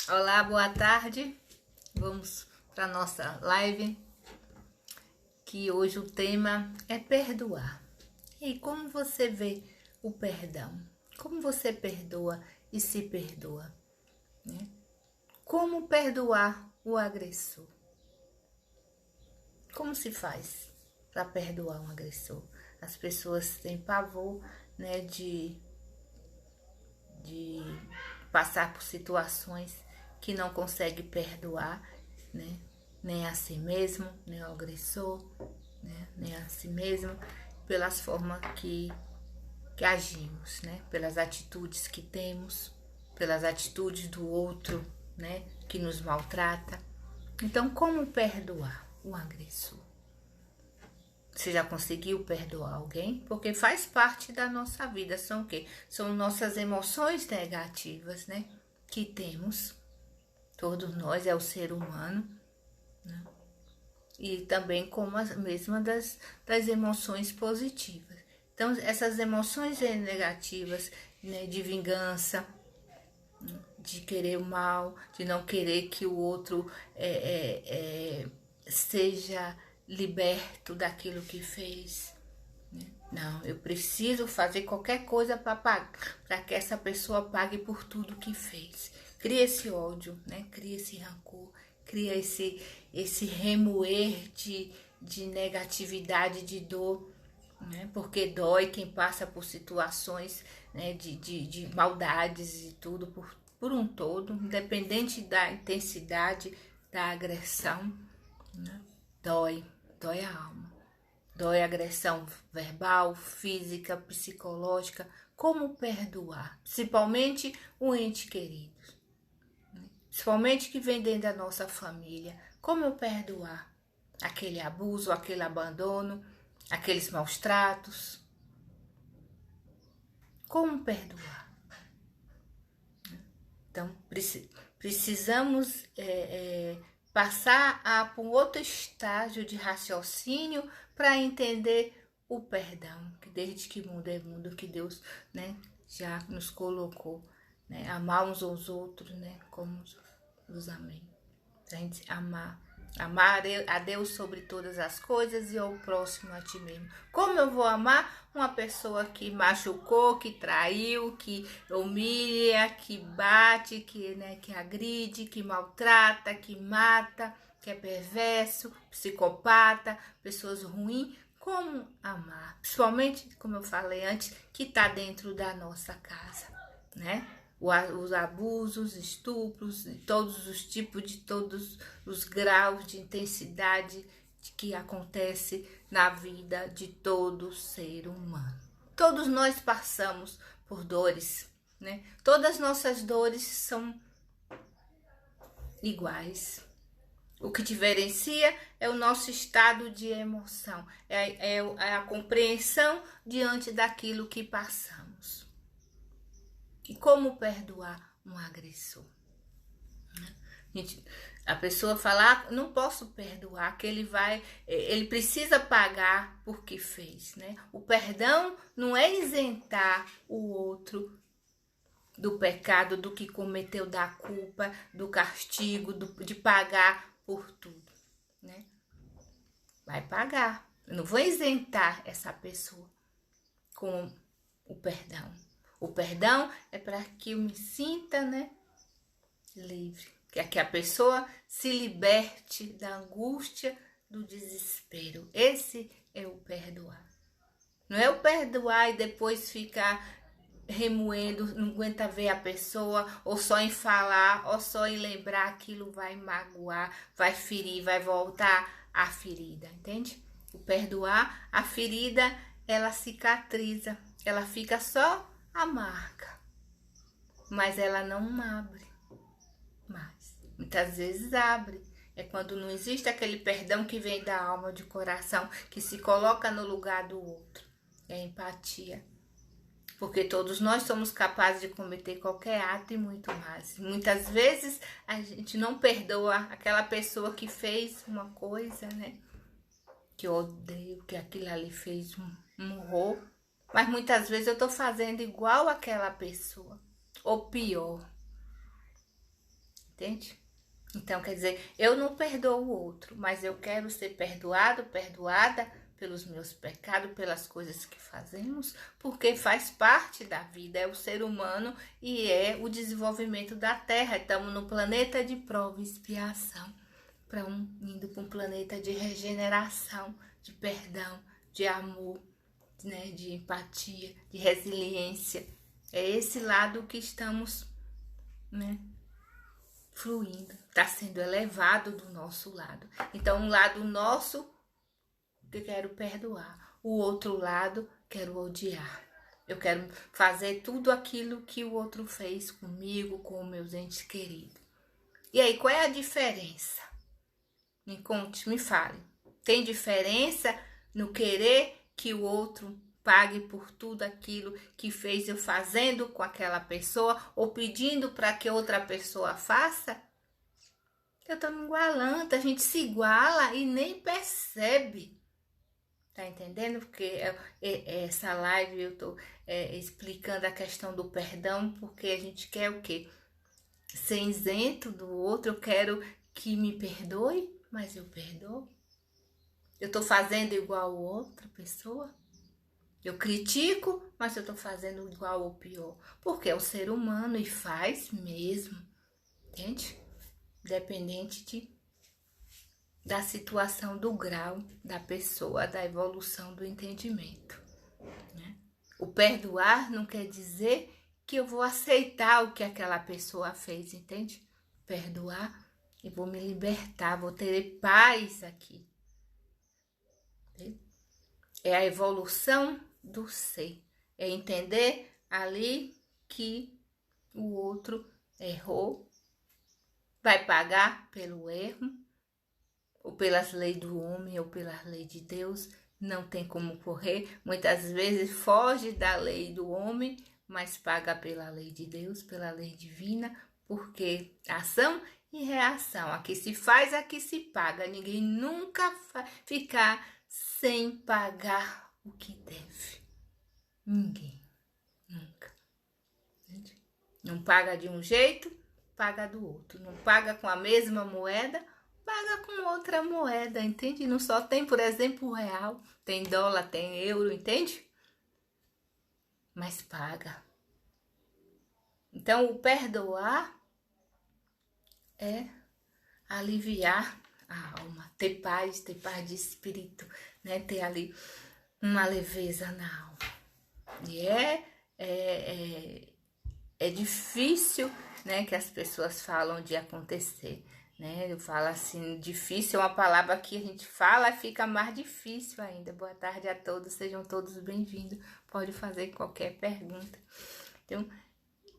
Olá, boa tarde. Vamos para nossa live, que hoje o tema é perdoar. E como você vê o perdão? Como você perdoa e se perdoa, né? Como perdoar o agressor? Como se faz para perdoar um agressor? As pessoas têm pavor, né, de passar por situações que não consegue perdoar, né? Nem a si mesmo, nem ao agressor, né? Nem a si mesmo, pelas formas que agimos, né? Pelas atitudes que temos, pelas atitudes do outro, né? Que nos maltrata. Então, como perdoar o agressor? Você já conseguiu perdoar alguém? Porque faz parte da nossa vida. São o quê? São nossas emoções negativas, né? Que temos. Todos nós, é o ser humano. Né? E também como as mesmas das emoções positivas. Então, essas emoções negativas, né, de vingança, de querer o mal, de não querer que o outro seja liberto daquilo que fez. Né? Não, eu preciso fazer qualquer coisa para que essa pessoa pague por tudo que fez. Cria esse ódio, né? Cria esse rancor, cria esse remoer de negatividade, de dor, né? Porque dói quem passa por situações, né, de maldades e tudo por um todo, independente da intensidade da agressão, né? Dói a alma. Dói agressão verbal, física, psicológica. Como perdoar? Principalmente o ente querido. Principalmente que vem dentro da nossa família. Como eu perdoar aquele abuso, aquele abandono, aqueles maus tratos? Como perdoar? Então, precisamos passar para um outro estágio de raciocínio para entender o perdão, que desde que mundo é mundo, que Deus, né, já nos colocou, né, amar uns aos outros, né, como os amém. A gente amar a Deus sobre todas as coisas e ao próximo a ti mesmo. Como eu vou amar uma pessoa que machucou, que traiu, que humilha, que bate, que agride, que maltrata, que mata, que é perverso, psicopata, pessoas ruins? Como amar? Principalmente, como eu falei antes, que está dentro da nossa casa, né? Os abusos, estupros, todos os tipos, de todos os graus de intensidade que acontece na vida de todo ser humano. Todos nós passamos por dores, né? Todas as nossas dores são iguais. O que diferencia é o nosso estado de emoção, é a compreensão diante daquilo que passamos. E como perdoar um agressor? A pessoa fala, não posso perdoar, que ele precisa pagar por que fez, né? O perdão não é isentar o outro do pecado, do que cometeu, da culpa, do castigo, de pagar por tudo, né? Vai pagar. Eu não vou isentar essa pessoa com o perdão. O perdão é para que eu me sinta, né, livre. Que a pessoa se liberte da angústia, do desespero. Esse é o perdoar. Não é o perdoar e depois ficar remoendo, não aguenta ver a pessoa, ou só em falar, ou só em lembrar, aquilo vai magoar, vai ferir, vai voltar a ferida, entende? O perdoar, a ferida, ela cicatriza, ela fica só a marca, mas ela não abre mais. Muitas vezes abre. É quando não existe aquele perdão que vem da alma, de coração, que se coloca no lugar do outro. É empatia. Porque todos nós somos capazes de cometer qualquer ato e muito mais. Muitas vezes a gente não perdoa aquela pessoa que fez uma coisa, né? Que eu odeio, que aquilo ali fez um horror. Mas muitas vezes eu tô fazendo igual aquela pessoa. Ou pior. entende? Então, quer dizer, eu não perdoo o outro, mas eu quero ser perdoado, perdoada pelos meus pecados, pelas coisas que fazemos, porque faz parte da vida, é o ser humano e é o desenvolvimento da Terra. Estamos no planeta de prova e expiação, indo para um planeta de regeneração, de perdão, de amor, né, de empatia, de resiliência. É esse lado que estamos, né, fluindo, está sendo elevado do nosso lado. Então, um lado nosso que eu quero perdoar, o outro lado quero odiar. Eu quero fazer tudo aquilo que o outro fez comigo, com meus entes queridos. E aí, qual é a diferença? Me conte, me fale. Tem diferença no querer que o outro pague por tudo aquilo que fez eu fazendo com aquela pessoa ou pedindo para que outra pessoa faça? Eu tô me igualando, a gente se iguala e nem percebe. Tá entendendo? Porque essa live eu tô explicando a questão do perdão, porque a gente quer o quê? Ser isento do outro. Eu quero que me perdoe, mas eu perdoo. Eu tô fazendo igual a outra pessoa. Eu critico, mas eu tô fazendo igual ou pior. Porque é o ser humano e faz mesmo. Entende? Dependente da situação, do grau da pessoa, da evolução do entendimento, né? O perdoar não quer dizer que eu vou aceitar o que aquela pessoa fez, entende? Perdoar e vou me libertar, vou ter paz aqui. Entende? É a evolução do ser, é entender ali que o outro errou, vai pagar pelo erro, ou pelas leis do homem, ou pelas leis de Deus, não tem como correr. Muitas vezes foge da lei do homem, mas paga pela lei de Deus, pela lei divina, porque ação e reação, aqui se faz, aqui se paga. Ninguém nunca vai ficar sem pagar o que deve. Ninguém, nunca. Não paga de um jeito, paga do outro. Não paga com a mesma moeda, paga com outra moeda, entende? Não só tem, por exemplo, o real, tem dólar, tem euro, entende? Mas paga. Então, o perdoar é aliviar a alma, ter paz de espírito, né? Ter ali uma leveza na alma. E é difícil, né, que as pessoas falam de acontecer. Né? Eu falo assim, difícil é uma palavra que a gente fala e fica mais difícil ainda. Boa tarde a todos, sejam todos bem-vindos. Pode fazer qualquer pergunta. Então,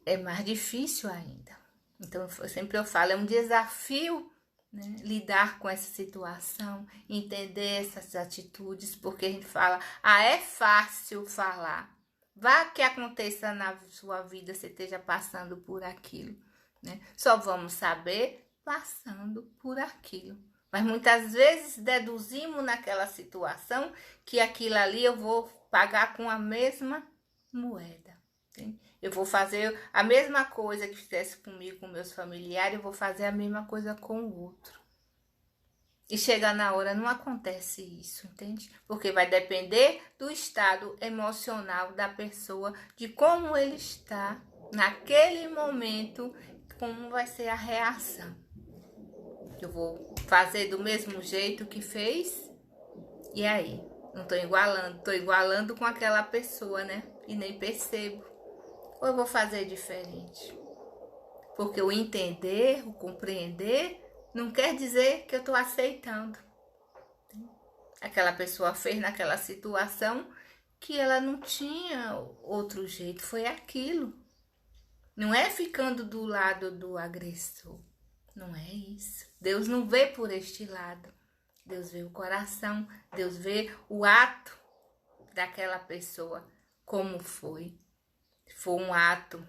é mais difícil ainda. Então, sempre eu falo, é um desafio, né, lidar com essa situação, entender essas atitudes, porque a gente fala, é fácil falar. Vá que aconteça na sua vida, você esteja passando por aquilo, né? Só vamos saber passando por aquilo. Mas muitas vezes deduzimos naquela situação que aquilo ali eu vou pagar com a mesma moeda. Entende? Eu vou fazer a mesma coisa que fizesse comigo, com meus familiares, eu vou fazer a mesma coisa com o outro. E chega na hora, não acontece isso, entende? Porque vai depender do estado emocional da pessoa, de como ele está naquele momento, como vai ser a reação. Eu vou fazer do mesmo jeito que fez, e aí? Não tô igualando com aquela pessoa, né? E nem percebo. Ou eu vou fazer diferente? Porque o entender, o compreender, não quer dizer que eu tô aceitando. Aquela pessoa fez naquela situação que ela não tinha outro jeito, foi aquilo. Não é ficando do lado do agressor. Não é isso. Deus não vê por este lado. Deus vê o coração. Deus vê o ato daquela pessoa como foi. Foi um ato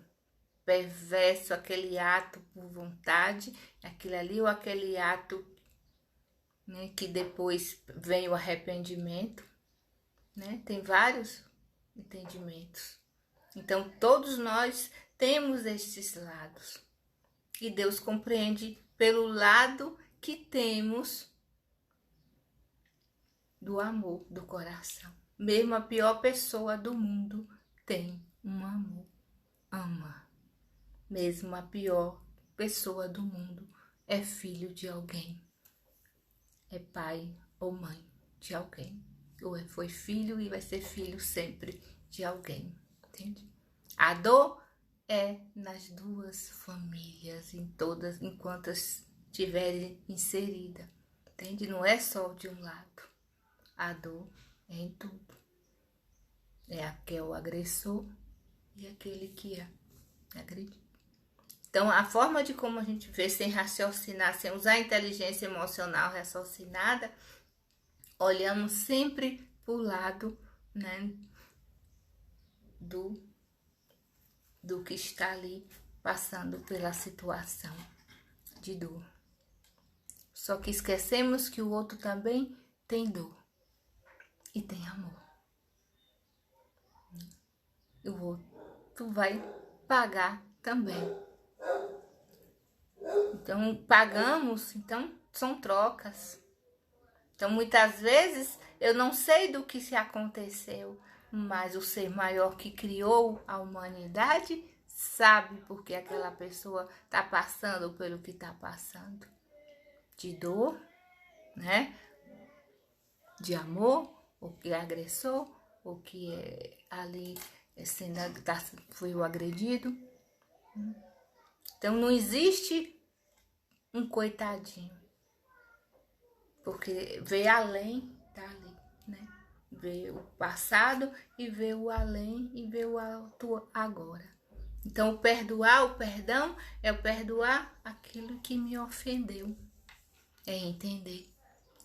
perverso, aquele ato por vontade, aquele ali ou aquele ato, né, que depois vem o arrependimento, né? Tem vários entendimentos. Então, todos nós temos estes lados. E Deus compreende pelo lado que temos do amor do coração. Mesmo a pior pessoa do mundo tem um amor, ama. Mesmo a pior pessoa do mundo é filho de alguém, é pai ou mãe de alguém, ou foi filho e vai ser filho sempre de alguém, entende? A dor é nas duas famílias, em todas, enquanto estiverem inseridas, entende? Não é só de um lado, a dor é em tudo. É aquele o agressor e aquele que é agredido. Então, a forma de como a gente vê, sem raciocinar, sem usar a inteligência emocional raciocinada, olhamos sempre para o lado, né, do que está ali passando pela situação de dor. Só que esquecemos que o outro também tem dor e tem amor. E o outro vai pagar também. Então, pagamos, então são trocas. Então, muitas vezes, eu não sei do que se aconteceu, mas o ser maior que criou a humanidade sabe porque aquela pessoa está passando pelo que está passando. De dor, né? De amor, ou que é agressor, ou que é ali foi o agredido. Então, não existe um coitadinho, porque vê além, tá ali, né? Vê o passado e vê o além e vê o agora. Então, o perdão é o perdoar aquilo que me ofendeu. É entender.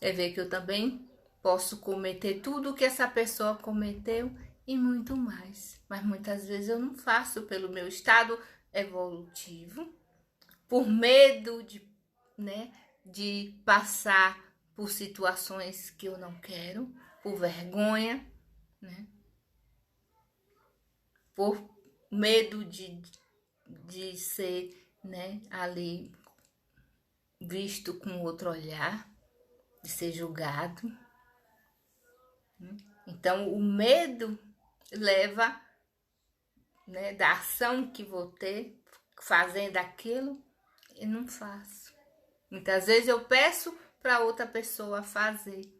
É ver que eu também posso cometer tudo o que essa pessoa cometeu e muito mais. Mas muitas vezes eu não faço pelo meu estado evolutivo, por medo de, né, de passar por situações que eu não quero, por vergonha, né, por medo de ser, né, ali visto com outro olhar, de ser julgado. Então, o medo leva, né, da ação que vou ter, fazendo aquilo, e não faço. Muitas vezes eu peço para outra pessoa fazer,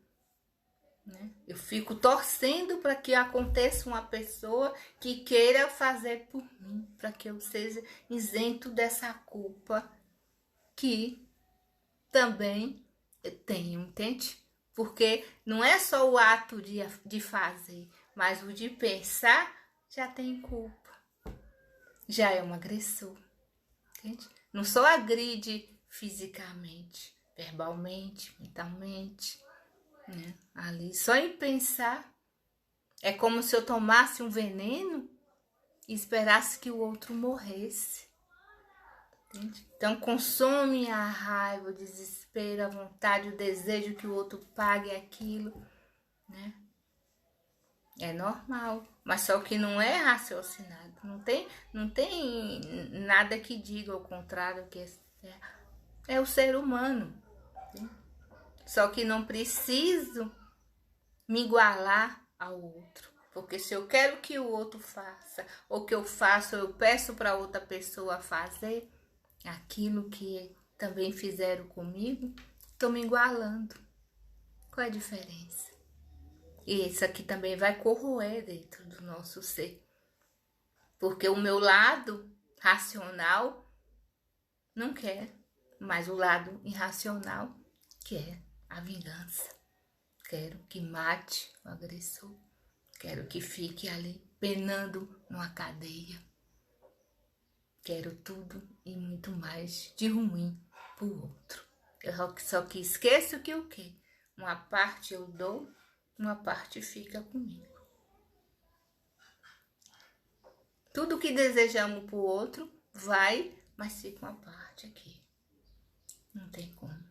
né? Eu fico torcendo para que aconteça uma pessoa que queira fazer por mim, para que eu seja isento dessa culpa que também eu tenho, entende? Porque não é só o ato de fazer, mas o de pensar já tem culpa. Já é um agressor, entende? Não só agride fisicamente, verbalmente, mentalmente, né? Ali, só em pensar, é como se eu tomasse um veneno e esperasse que o outro morresse. Entende? Então, consome a raiva, o desespero, a vontade, o desejo que o outro pague aquilo, né? É normal, mas só que não é raciocinado. Não tem nada que diga o contrário, que é o ser humano. Né? Só que não preciso me igualar ao outro. Porque se eu quero que o outro faça, ou que eu faço, eu peço para outra pessoa fazer aquilo que também fizeram comigo, estou me igualando. Qual é a diferença? E isso aqui também vai corroer dentro do nosso ser. Porque o meu lado racional não quer, mas o lado irracional quer a vingança. Quero que mate o agressor. Quero que fique ali penando numa cadeia. Quero tudo e muito mais de ruim pro outro. Eu só que esqueço que o quê? Uma parte eu dou, uma parte fica comigo. Tudo que desejamos pro outro vai, mas fica uma parte aqui. Não tem como.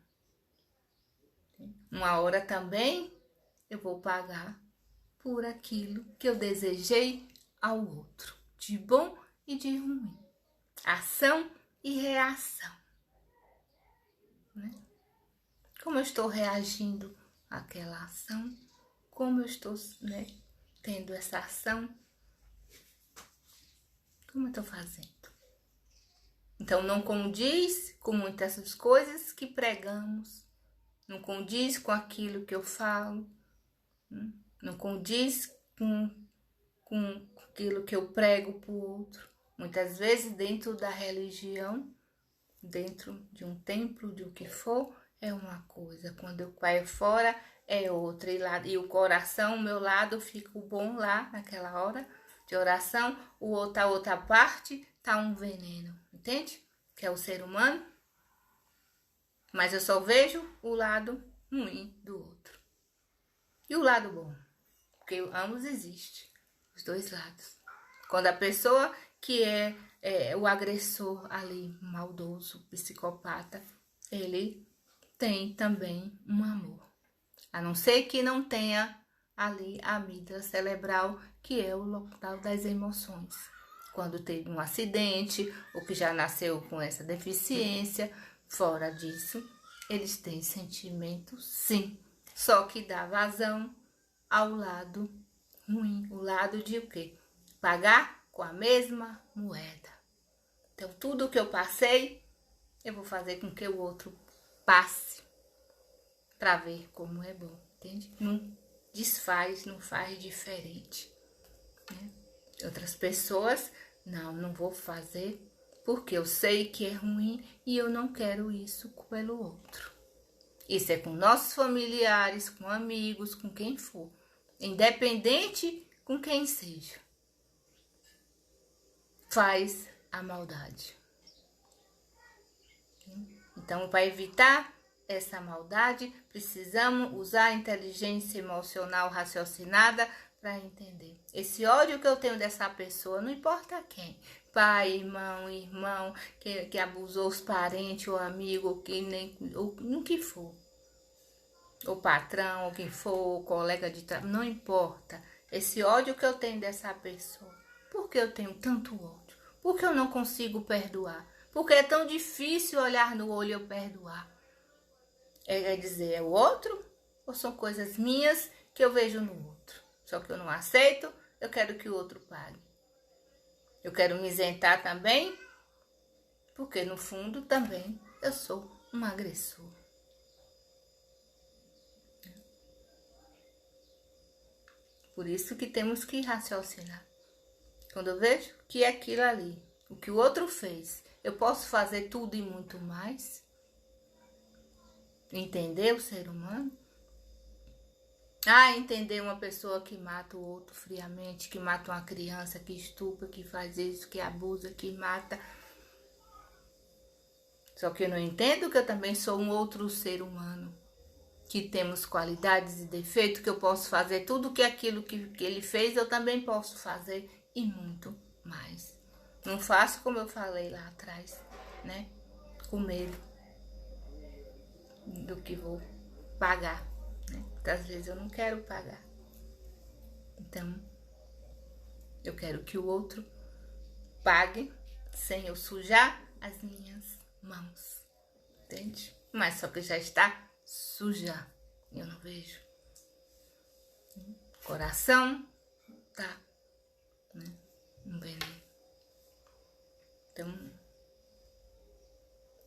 Uma hora também eu vou pagar por aquilo que eu desejei ao outro, de bom e de ruim. Ação e reação, né? Como eu estou reagindo àquela ação, como eu estou, né, tendo essa ação, como eu estou fazendo. Então, não condiz com muitas das coisas que pregamos, não condiz com aquilo que eu falo, não condiz com aquilo que eu prego para o outro. Muitas vezes, dentro da religião, dentro de um templo, de o que for, é uma coisa. Quando eu caio fora, é outra. E o coração, o meu lado, fica bom lá, naquela hora de oração. A outra parte, tá um veneno. Entende? Que é o ser humano. Mas eu só vejo o lado ruim do outro. E o lado bom. Porque ambos existem. Os dois lados. Quando a pessoa que é o agressor ali, maldoso, psicopata, ele tem também um amor. A não ser que não tenha ali a amígdala cerebral, que é o local das emoções. Quando teve um acidente, ou que já nasceu com essa deficiência, fora disso, eles têm sentimento, sim. Só que dá vazão ao lado ruim. O lado de o quê? Pagar com a mesma moeda. Então, tudo que eu passei, eu vou fazer com que o outro passe para ver como é bom, entende? Não desfaz, não faz diferente, né? Outras pessoas, não vou fazer porque eu sei que é ruim e eu não quero isso pelo outro. Isso é com nossos familiares, com amigos, com quem for, independente com quem seja. Faz a maldade. Então, para evitar essa maldade, precisamos usar a inteligência emocional raciocinada para entender. Esse ódio que eu tenho dessa pessoa, não importa quem, pai, irmão, que abusou os parentes, ou amigo, ou no que for, o patrão, ou quem for, o colega de trabalho, não importa. Esse ódio que eu tenho dessa pessoa, por que eu tenho tanto ódio? Por que eu não consigo perdoar? Porque é tão difícil olhar no olho e eu perdoar. Quer dizer, é o outro ou são coisas minhas que eu vejo no outro? Só que eu não aceito, eu quero que o outro pague. Eu quero me isentar também, porque no fundo também eu sou um agressor. Por isso que temos que raciocinar. Quando eu vejo que é aquilo ali, o que o outro fez, eu posso fazer tudo e muito mais. Entender o ser humano. Entender uma pessoa que mata o outro friamente, que mata uma criança, que estupra, que faz isso, que abusa, que mata. Só que eu não entendo que eu também sou um outro ser humano, que temos qualidades e defeitos, que eu posso fazer tudo que aquilo que ele fez, eu também posso fazer e muito mais. Não faço como eu falei lá atrás, né? Com medo do que vou pagar, né? Muitas vezes eu não quero pagar. Então, eu quero que o outro pague sem eu sujar as minhas mãos, entende? Mas só que já está suja, eu não vejo. Coração tá, né? Um veneno. Então,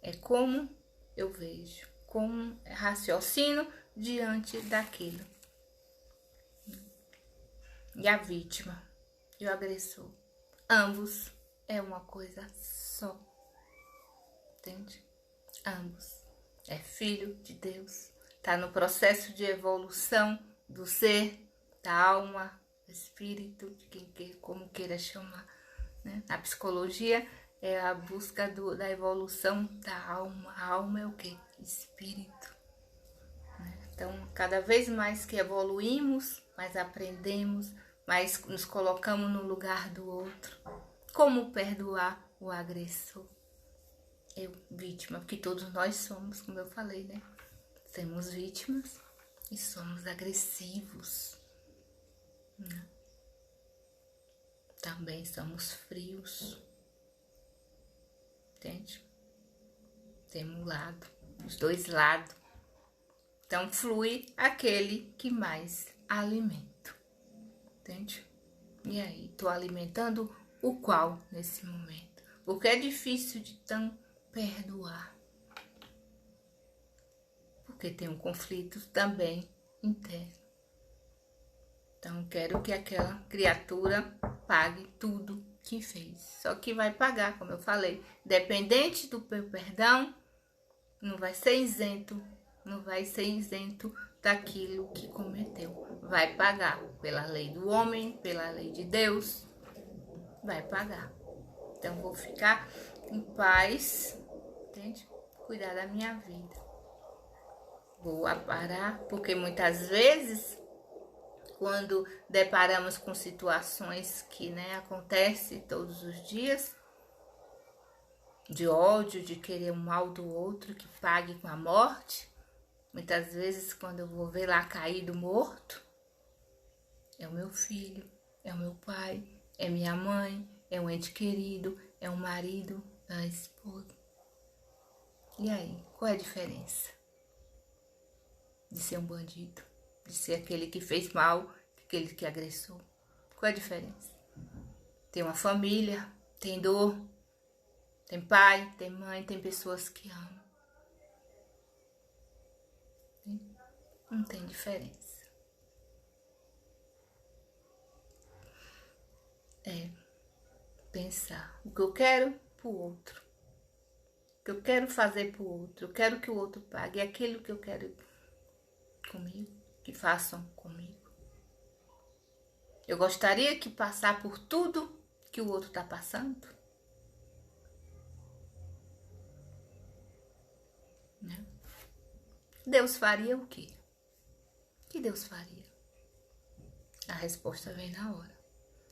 é como eu vejo, como raciocino diante daquilo. E a vítima e o agressor, ambos é uma coisa só, entende? Ambos é filho de Deus, tá no processo de evolução do ser, da alma, do espírito, de quem como queira chamar, né? Na psicologia é a busca da evolução da alma. A alma é o quê? Espírito. Então, cada vez mais que evoluímos, mais aprendemos, mais nos colocamos no lugar do outro. Como perdoar o agressor? Eu, vítima, porque todos nós somos, como eu falei, né? Somos vítimas e somos agressivos. Né? Também somos frios. Entende? Temos um lado, os dois lados. Então, flui aquele que mais alimento. Entende? E aí, tô alimentando o qual nesse momento? Porque é difícil de tão perdoar. Porque tem um conflito também interno. Então, quero que aquela criatura pague tudo que fez. Só que vai pagar, como eu falei. Dependente do perdão, não vai ser isento. Não vai ser isento daquilo que cometeu. Vai pagar pela lei do homem, pela lei de Deus. Vai pagar. Então, vou ficar em paz, entende? Cuidar da minha vida. Vou parar, porque muitas vezes, quando deparamos com situações que, né, acontecem todos os dias, de ódio, de querer o mal do outro, que pague com a morte, muitas vezes, quando eu vou ver lá caído morto, é o meu filho, é o meu pai, é minha mãe, é um ente querido, é um marido, é a esposa. E aí, qual é a diferença? De ser um bandido, de ser aquele que fez mal, aquele que agressou. Qual é a diferença? Tem uma família, tem dor, tem pai, tem mãe, tem pessoas que amam. Não tem diferença. É pensar o que eu quero pro outro. O que eu quero fazer pro outro. Eu quero que o outro pague aquilo que eu quero comigo, que façam comigo. Eu gostaria que passar por tudo que o outro está passando. Né? Deus faria o quê? O que Deus faria? A resposta vem na hora.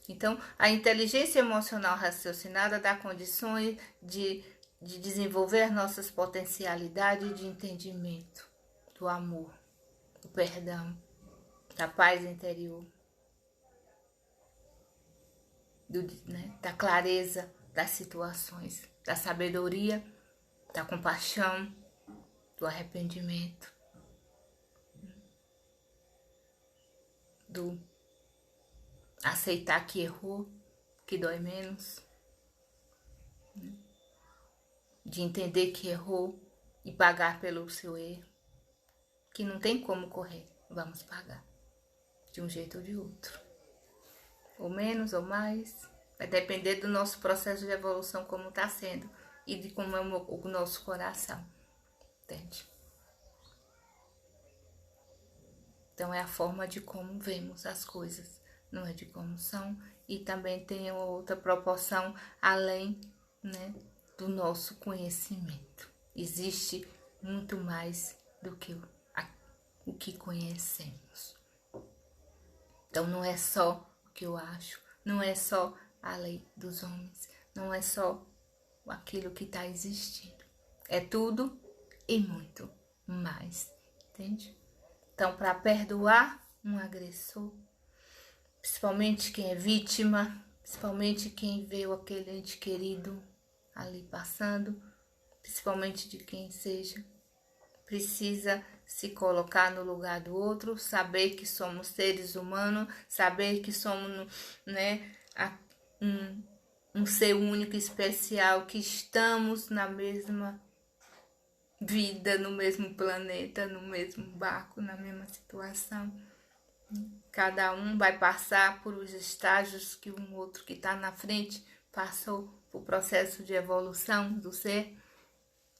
Então, a inteligência emocional raciocinada dá condições de desenvolver nossas potencialidades de entendimento, do amor, do perdão, da paz interior, da clareza das situações, da sabedoria, da compaixão, do arrependimento, do aceitar que errou, que dói menos, de entender que errou e pagar pelo seu erro, que não tem como correr, vamos pagar, de um jeito ou de outro, ou menos ou mais, vai depender do nosso processo de evolução como está sendo e de como é o nosso coração, entende? Então é a forma de como vemos as coisas, não é de como são, e também tem outra proporção além, né, do nosso conhecimento. Existe muito mais do que o que conhecemos. Então não é só o que eu acho, não é só a lei dos homens, não é só aquilo que está existindo. É tudo e muito mais, entende? Então, para perdoar um agressor, principalmente quem é vítima, principalmente quem viu aquele ente querido ali passando, principalmente de quem seja, precisa se colocar no lugar do outro, saber que somos seres humanos, saber que somos, né, um ser único, especial, que estamos na mesma vida, no mesmo planeta, no mesmo barco, na mesma situação. Cada um vai passar por os estágios que um outro que está na frente passou por processo de evolução do ser,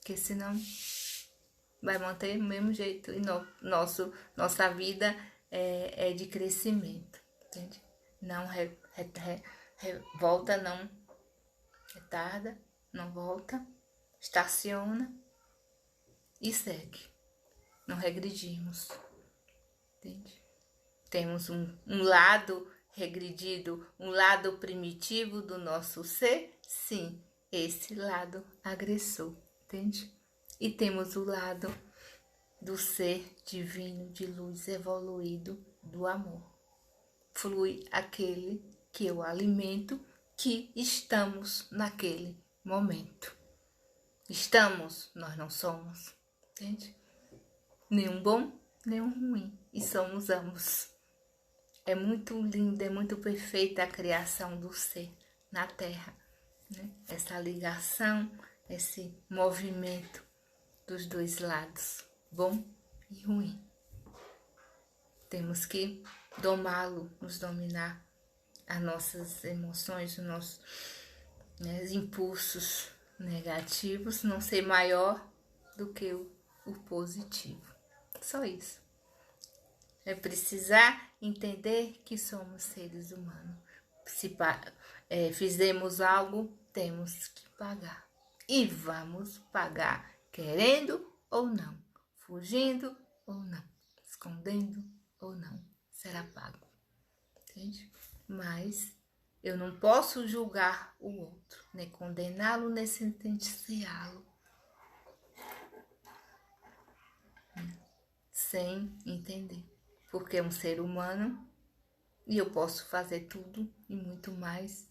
que senão vai manter do mesmo jeito. E nossa vida é de crescimento, entende? Não volta, não retarda, não volta, estaciona e segue. Não regredimos, entende? Temos um lado regredido, um lado primitivo do nosso ser, sim, esse lado agressor, entende? E temos o lado do ser divino, de luz evoluído, do amor. Flui aquele que eu alimento, que estamos naquele momento. estamos, nós não somos, entende? Nenhum bom, nenhum ruim, e somos ambos. É muito linda, é muito perfeita a criação do ser na Terra, né? Essa ligação, esse movimento dos dois lados, bom e ruim. Temos que domá-lo, nos dominar as nossas emoções, os nossos, né, impulsos negativos, não ser maior do que o positivo. Só isso. É precisar entender que somos seres humanos. Se fizemos algo, temos que pagar. E vamos pagar, querendo ou não, fugindo ou não, escondendo ou não, será pago. Entende? Mas eu não posso julgar o outro, nem condená-lo, nem sentenciá-lo. Sem entender. Porque é um ser humano e eu posso fazer tudo e muito mais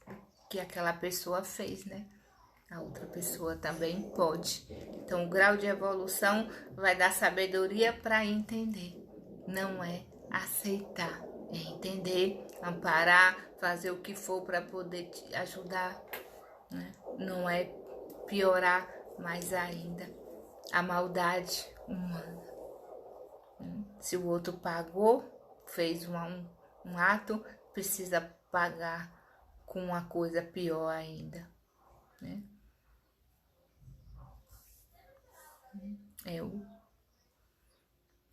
que aquela pessoa fez, né? A outra pessoa também pode. Então, o grau de evolução vai dar sabedoria para entender. Não é aceitar, é entender, amparar, fazer o que for para poder te ajudar, né? Não é piorar mais ainda a maldade humana. Se o outro pagou, fez um ato, precisa pagar com uma coisa pior ainda, né? É o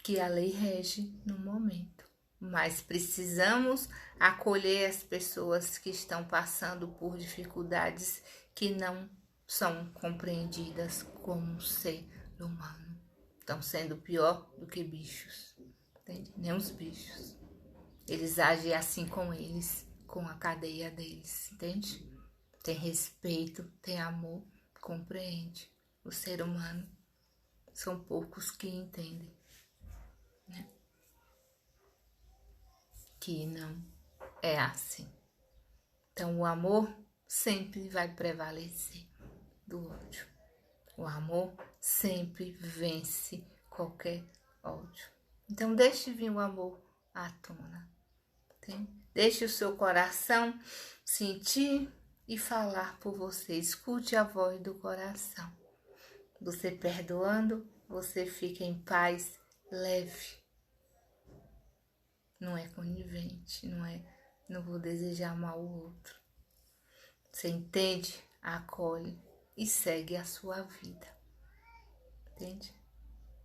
que a lei rege no momento. Mas precisamos acolher as pessoas que estão passando por dificuldades que não são compreendidas como ser humano. Estão sendo pior do que bichos, entende? Nem os bichos. Eles agem assim com eles, com a cadeia deles, entende? Tem respeito, tem amor, compreende. O ser humano são poucos que entendem, né? Que não é assim. Então o amor sempre vai prevalecer do ódio. O amor sempre vence qualquer ódio. Então deixe vir o amor à tona. Tem? Deixe o seu coração sentir e falar por você. Escute a voz do coração. Você perdoando, você fica em paz, leve. Não é conivente, não vou desejar mal ao outro. Você entende, acolhe e segue a sua vida. Entende?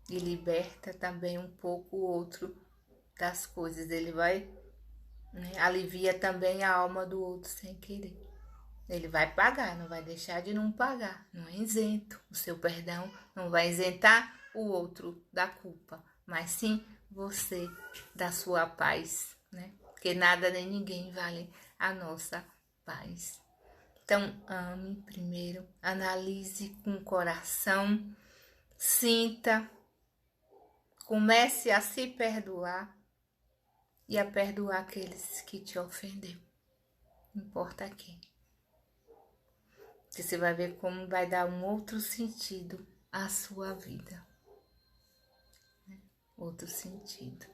E liberta também um pouco o outro das coisas. Ele vai, né, alivia também a alma do outro sem querer. Ele vai pagar, não vai deixar de não pagar. Não é isento. O seu perdão não vai isentar o outro da culpa, mas sim você da sua paz, né? Porque nada nem ninguém vale a nossa paz. Então, ame primeiro, analise com o coração, sinta, comece a se perdoar e a perdoar aqueles que te ofenderam. Não importa quem. Você vai ver como vai dar um outro sentido à sua vida. Outro sentido.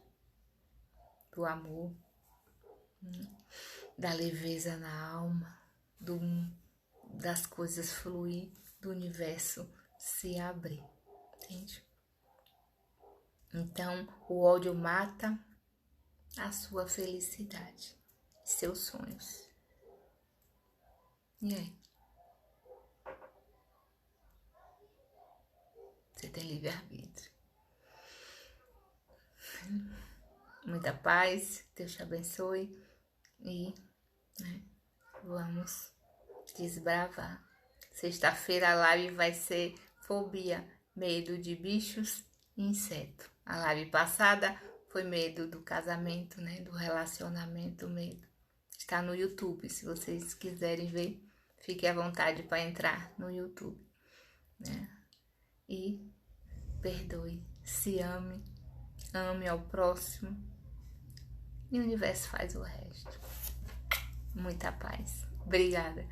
Do amor, da leveza na alma, das coisas fluir, do universo se abrir. Entende? Então, o ódio mata a sua felicidade, seus sonhos. E aí? Você tem livre-arbítrio. Muita paz, Deus te abençoe e, né, vamos desbravar. Sexta-feira a live vai ser fobia, medo de bichos e inseto. A live passada foi medo do casamento, né, do relacionamento, medo. Está no YouTube, se vocês quiserem ver, fique à vontade para entrar no YouTube, né? E perdoe, se ame, ame ao próximo e o universo faz o resto. Muita paz. Obrigada.